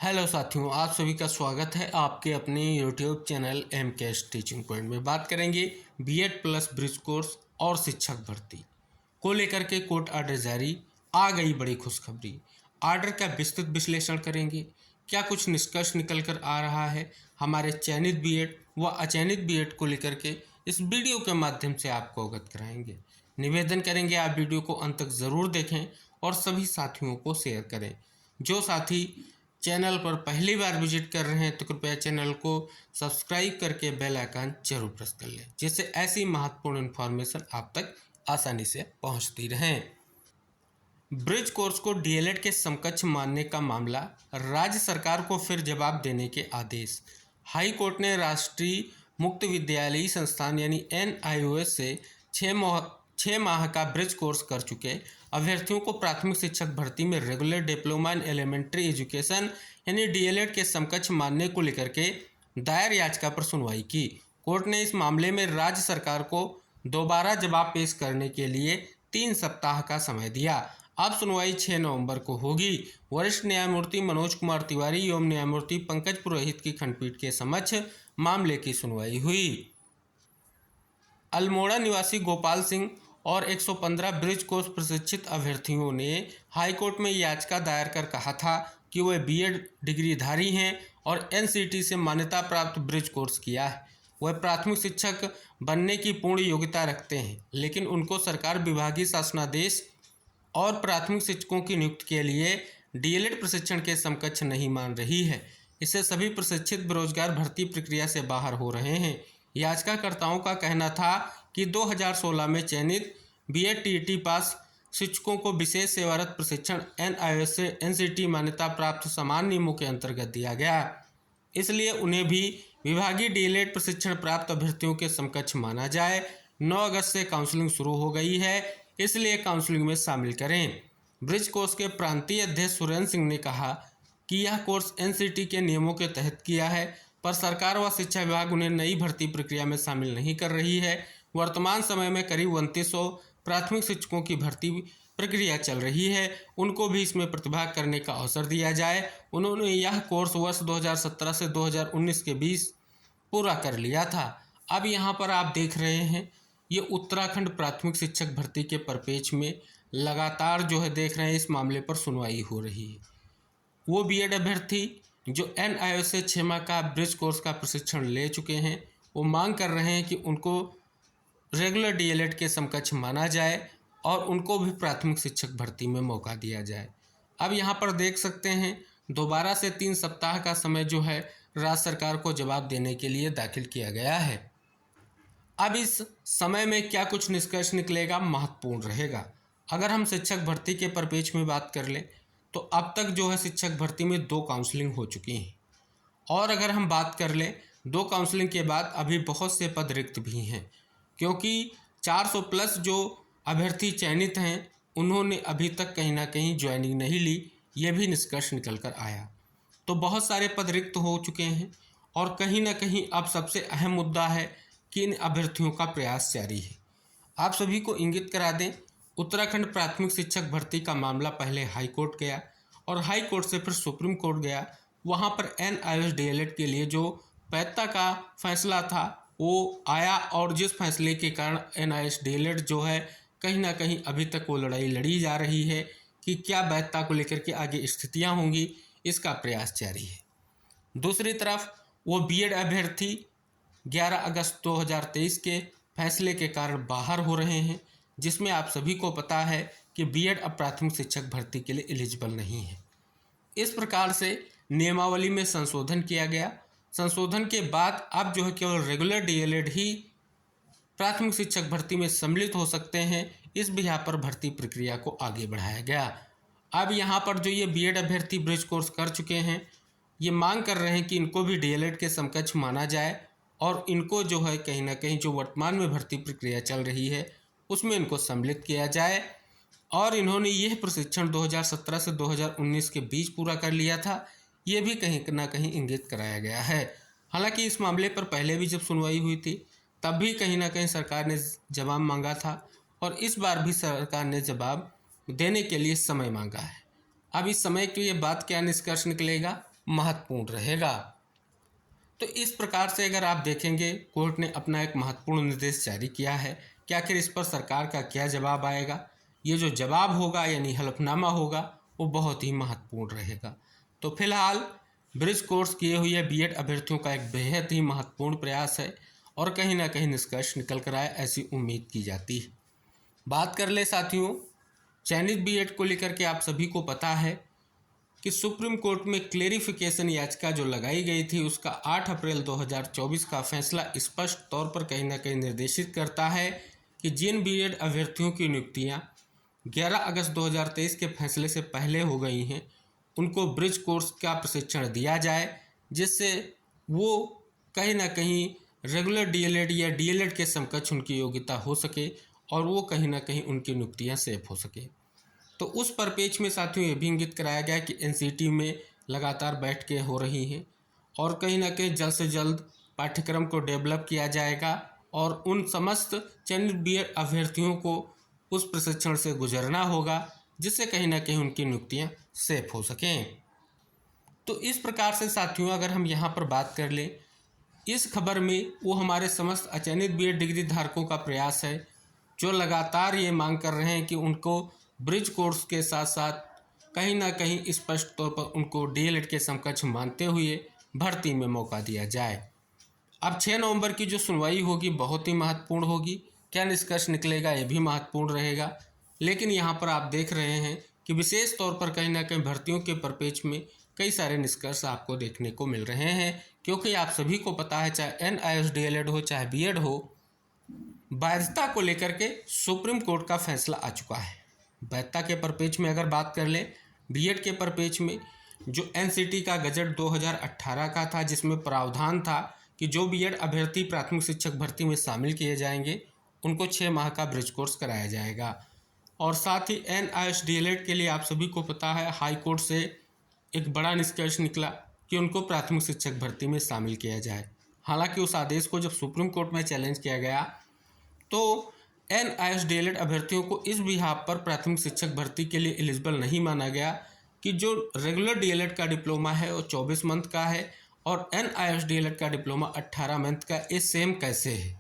Hello साथियों, आप सभी का स्वागत है आपके अपने यूट्यूब चैनल एम के एस टीचिंग पॉइंट में। बात करेंगे बीएड प्लस ब्रिज कोर्स और शिक्षक भर्ती को लेकर के कोर्ट ऑर्डर जारी। आ गई बड़ी खुशखबरी। ऑर्डर का विस्तृत विश्लेषण करेंगे। क्या कुछ निष्कर्ष निकल कर आ रहा है हमारे चयनित बीएड व अचयनित बीएड को लेकर के, इस वीडियो के माध्यम से आपको अवगत कराएंगे। निवेदन करेंगे आप वीडियो को अंत तक ज़रूर देखें और सभी साथियों को शेयर करें। जो साथी चैनल पर पहली बार विजिट कर रहे हैं तो कृपया चैनल को सब्सक्राइब करके बेल आइकन जरूर प्रेस कर लें, जिससे ऐसी महत्वपूर्ण इन्फॉर्मेशन आप तक आसानी से पहुंचती रहें। ब्रिज कोर्स को डीएलएड के समकक्ष मानने का मामला, राज्य सरकार को फिर जवाब देने के आदेश। हाई कोर्ट ने राष्ट्रीय मुक्त विद्यालयी संस्थान यानी एनआईओएस से 6 माह का ब्रिज कोर्स कर चुके अभ्यर्थियों को प्राथमिक शिक्षक भर्ती में regular diploma in elementary education यानी डीएलएड के समकक्ष मानने को लेकर के दायर याचिका पर सुनवाई की। कोर्ट ने इस मामले में राज्य सरकार को दोबारा जवाब पेश करने के लिए 3 सप्ताह का समय दिया। अब सुनवाई 6 नवंबर को होगी। वरिष्ठ न्यायमूर्ति मनोज कुमार तिवारी एवं न्यायमूर्ति पंकज पुरोहित की खंडपीठ के समक्ष मामले की सुनवाई हुई। अल्मोड़ा निवासी गोपाल सिंह और 115 ब्रिज कोर्स प्रशिक्षित अभ्यर्थियों ने हाईकोर्ट में याचिका दायर कर कहा था कि वे बीएड डिग्रीधारी हैं और एनसीटी से मान्यता प्राप्त ब्रिज कोर्स किया है। वह प्राथमिक शिक्षक बनने की पूर्ण योग्यता रखते हैं, लेकिन उनको सरकार विभागीय शासनादेश और प्राथमिक शिक्षकों की नियुक्ति के लिए डीएलएड प्रशिक्षण के समकक्ष नहीं मान रही है। इससे सभी प्रशिक्षित बेरोजगार भर्ती प्रक्रिया से बाहर हो रहे हैं। याचिकाकर्ताओं का कहना था कि 2016 में चयनित बीएड टीईटी पास शिक्षकों को विशेष सेवारत प्रशिक्षण एनआईओएस से एनसीटी मान्यता प्राप्त समान नियमों के अंतर्गत दिया गया, इसलिए उन्हें भी विभागीय डीएलएड प्रशिक्षण प्राप्त अभ्यर्थियों के समकक्ष माना जाए। 9 अगस्त से काउंसलिंग शुरू हो गई है, इसलिए काउंसलिंग में शामिल करें। ब्रिज कोर्स के प्रांतीय अध्यक्ष सुरेंद्र सिंह ने कहा कि यह कोर्स एनसीटी के नियमों के तहत किया है, पर सरकार व शिक्षा विभाग उन्हें नई भर्ती प्रक्रिया में शामिल नहीं कर रही है। वर्तमान समय में करीब 2900 प्राथमिक शिक्षकों की भर्ती प्रक्रिया चल रही है, उनको भी इसमें प्रतिभाग करने का अवसर दिया जाए। उन्होंने यह कोर्स वर्ष 2017 से 2019 के बीच पूरा कर लिया था। अब यहाँ पर आप देख रहे हैं, ये उत्तराखंड प्राथमिक शिक्षक भर्ती के परिपेक्ष में लगातार देख रहे हैं इस मामले पर सुनवाई हो रही है। वो बीएड अभ्यर्थी जो एनआईओएस से 6 माह का ब्रिज कोर्स का प्रशिक्षण ले चुके हैं, वो मांग कर रहे हैं कि उनको रेगुलर डीएलएड के समकक्ष माना जाए और उनको भी प्राथमिक शिक्षक भर्ती में मौका दिया जाए। अब यहाँ पर देख सकते हैं, दोबारा से 3 सप्ताह का समय राज्य सरकार को जवाब देने के लिए दाखिल किया गया है। अब इस समय में क्या कुछ निष्कर्ष निकलेगा, महत्वपूर्ण रहेगा। अगर हम शिक्षक भर्ती के परिपेक्ष में बात कर लें तो अब तक शिक्षक भर्ती में 2 काउंसलिंग हो चुकी हैं, और अगर हम बात कर लें 2 काउंसलिंग के बाद अभी बहुत से पद रिक्त भी हैं, क्योंकि 400 प्लस जो अभ्यर्थी चयनित हैं उन्होंने अभी तक कहीं ना कहीं ज्वाइनिंग नहीं ली, ये भी निष्कर्ष निकल कर आया। तो बहुत सारे पद रिक्त हो चुके हैं और कहीं ना कहीं अब सबसे अहम मुद्दा है कि इन अभ्यर्थियों का प्रयास जारी है। आप सभी को इंगित करा दें, उत्तराखंड प्राथमिक शिक्षक भर्ती का मामला पहले हाई कोर्ट गया और हाई कोर्ट से फिर सुप्रीम कोर्ट गया। वहाँ पर एनआईओएस डीएलएड के लिए जो वैधता का फैसला था वो आया, और जिस फैसले के कारण एनआईओएस डीएलएड कहीं ना कहीं अभी तक वो लड़ाई लड़ी जा रही है कि क्या वैधता को लेकर के आगे स्थितियाँ होंगी, इसका प्रयास जारी है। दूसरी तरफ वो बीएड अभ्यर्थी 11 अगस्त 2023 के फैसले के कारण बाहर हो रहे हैं, जिसमें आप सभी को पता है कि बीएड अब प्राथमिक शिक्षक भर्ती के लिए एलिजिबल नहीं है। इस प्रकार से नियमावली में संशोधन किया गया। संशोधन के बाद अब केवल रेगुलर डीएलएड ही प्राथमिक शिक्षक भर्ती में सम्मिलित हो सकते हैं। इस बिहार पर भर्ती प्रक्रिया को आगे बढ़ाया गया। अब यहाँ पर ये बीएड अभ्यर्थी ब्रिज कोर्स कर चुके हैं, ये मांग कर रहे हैं कि इनको भी डीएलएड के समकक्ष माना जाए और इनको कहीं ना कहीं जो वर्तमान में भर्ती प्रक्रिया चल रही है उसमें इनको सम्मिलित किया जाए। और इन्होंने यह प्रशिक्षण 2017 से 2019 के बीच पूरा कर लिया था, ये भी कहीं ना कहीं इंगित कराया गया है। हालांकि इस मामले पर पहले भी जब सुनवाई हुई थी तब भी कहीं ना कहीं सरकार ने जवाब मांगा था, और इस बार भी सरकार ने जवाब देने के लिए समय मांगा है। अब इस समय के बाद क्या निष्कर्ष निकलेगा, महत्वपूर्ण रहेगा। तो इस प्रकार से अगर आप देखेंगे, कोर्ट ने अपना एक महत्वपूर्ण निर्देश जारी किया है कि आखिर इस पर सरकार का क्या जवाब आएगा। ये जो जवाब होगा यानी हलफनामा होगा वो बहुत ही महत्वपूर्ण रहेगा। तो फिलहाल ब्रिज कोर्स किए हुए बीएड अभ्यर्थियों का एक बेहद ही महत्वपूर्ण प्रयास है और कहीं ना कहीं निष्कर्ष निकल कर आए ऐसी उम्मीद की जाती है। बात कर ले साथियों, चयनित बीएड को लेकर के आप सभी को पता है कि सुप्रीम कोर्ट में क्लेरिफिकेशन याचिका जो लगाई गई थी उसका 8 अप्रैल 2024 का फैसला स्पष्ट तौर पर कहीं ना कहीं निर्देशित करता है कि जिन बीएड अभ्यर्थियों की नियुक्तियां 11 अगस्त 2023 के फैसले से पहले हो गई हैं उनको ब्रिज कोर्स का प्रशिक्षण दिया जाए, जिससे वो कहीं ना कहीं रेगुलर डीएलएड या डीएलएड के समकक्ष उनकी योग्यता हो सके और वो कहीं ना कहीं उनकी नियुक्तियां सेफ हो सके। तो उस परिपेक्ष में साथियों ये भी इंगित कराया गया कि एनसीटी में लगातार बैठकें हो रही हैं और कहीं ना कहीं जल्द से जल्द पाठ्यक्रम को डेवलप किया जाएगा और उन समस्त चयनित बीएड अभ्यर्थियों को उस प्रशिक्षण से गुजरना होगा, जिससे कहीं ना कहीं उनकी नियुक्तियां सेफ हो सकें। तो इस प्रकार से साथियों अगर हम यहाँ पर बात कर लें, इस खबर में वो हमारे समस्त अचयनित बीएड डिग्री धारकों का प्रयास है जो लगातार ये मांग कर रहे हैं कि उनको ब्रिज कोर्स के साथ साथ कहीं ना कहीं स्पष्ट तौर पर उनको डीएलएड के समकक्ष मानते हुए भर्ती में मौका दिया जाए। अब 6 नवंबर की जो सुनवाई होगी बहुत ही महत्वपूर्ण होगी, क्या निष्कर्ष निकलेगा ये भी महत्वपूर्ण रहेगा। लेकिन यहाँ पर आप देख रहे हैं कि विशेष तौर पर कहीं ना कहीं भर्तियों के परिपेक्ष में कई सारे निष्कर्ष आपको देखने को मिल रहे हैं, क्योंकि आप सभी को पता है चाहे एनआईएस डीएलएड हो चाहे बीएड हो, वैधता को लेकर के सुप्रीम कोर्ट का फैसला आ चुका है। वैधता के परिपेक्ष में अगर बात कर लें, बीएड के परिपेक्ष में जो एनसीटी का गजट 2018 का था जिसमें प्रावधान था कि जो बीएड अभ्यर्थी प्राथमिक शिक्षक भर्ती में शामिल किए जाएंगे उनको 6 माह का ब्रिज कोर्स कराया जाएगा। और साथ ही एनआईएस डीएलएड के लिए आप सभी को पता है हाई कोर्ट से एक बड़ा निष्कर्ष निकला कि उनको प्राथमिक शिक्षक भर्ती में शामिल किया जाए। हालांकि उस आदेश को जब सुप्रीम कोर्ट में चैलेंज किया गया तो एनआईएस डीएलएड अभ्यर्थियों को इस बिहाफ पर प्राथमिक शिक्षक भर्ती के लिए एलिजिबल नहीं माना गया कि जो रेगुलर डीएलएड का डिप्लोमा है वो 24 मंथ का है और एनआईएस डीएलएड का डिप्लोमा 18 मंथ का, ये सेम कैसे है।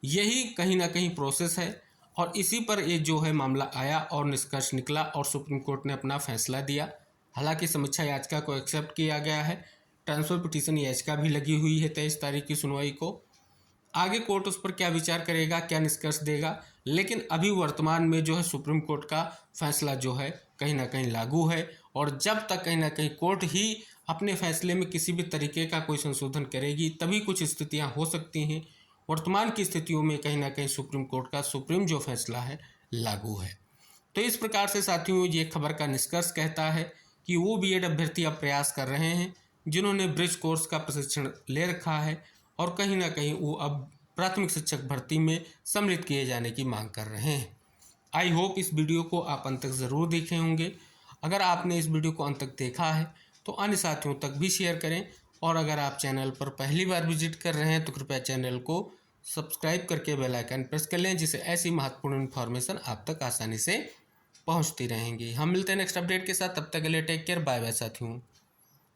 यही कहीं ना कहीं प्रोसेस है और इसी पर ये जो है मामला आया और निष्कर्ष निकला और सुप्रीम कोर्ट ने अपना फैसला दिया। हालांकि समीक्षा याचिका को एक्सेप्ट किया गया है, ट्रांसफर पिटीशन याचिका भी लगी हुई है 23 तारीख की सुनवाई को। आगे कोर्ट उस पर क्या विचार करेगा, क्या निष्कर्ष देगा, लेकिन अभी वर्तमान में जो है सुप्रीम कोर्ट का फैसला जो है कहीं ना कहीं लागू है और जब तक कहीं ना कहीं कोर्ट ही अपने फैसले में किसी भी तरीके का कोई संशोधन करेगी तभी कुछ स्थितियां हो सकती हैं। वर्तमान की स्थितियों में कहीं ना कहीं सुप्रीम कोर्ट का सुप्रीम जो फैसला है लागू है। तो इस प्रकार से साथियों ये खबर का निष्कर्ष कहता है कि वो बीएड अभ्यर्थी अब प्रयास कर रहे हैं जिन्होंने ब्रिज कोर्स का प्रशिक्षण ले रखा है और कहीं ना कहीं वो अब प्राथमिक शिक्षक भर्ती में सम्मिलित किए जाने की मांग कर रहे हैं। आई होप इस वीडियो को आप अंत तक ज़रूर देखे होंगे। अगर आपने इस वीडियो को अंत तक देखा है तो अन्य साथियों तक भी शेयर करें और अगर आप चैनल पर पहली बार विजिट कर रहे हैं तो कृपया चैनल को सब्सक्राइब करके बेल आइकन प्रेस कर लें, जिससे ऐसी महत्वपूर्ण इन्फॉर्मेशन आप तक आसानी से पहुंचती रहेंगी। हम मिलते हैं नेक्स्ट अपडेट के साथ, तब तक के लिए टेक केयर, बाय बाय साथियों।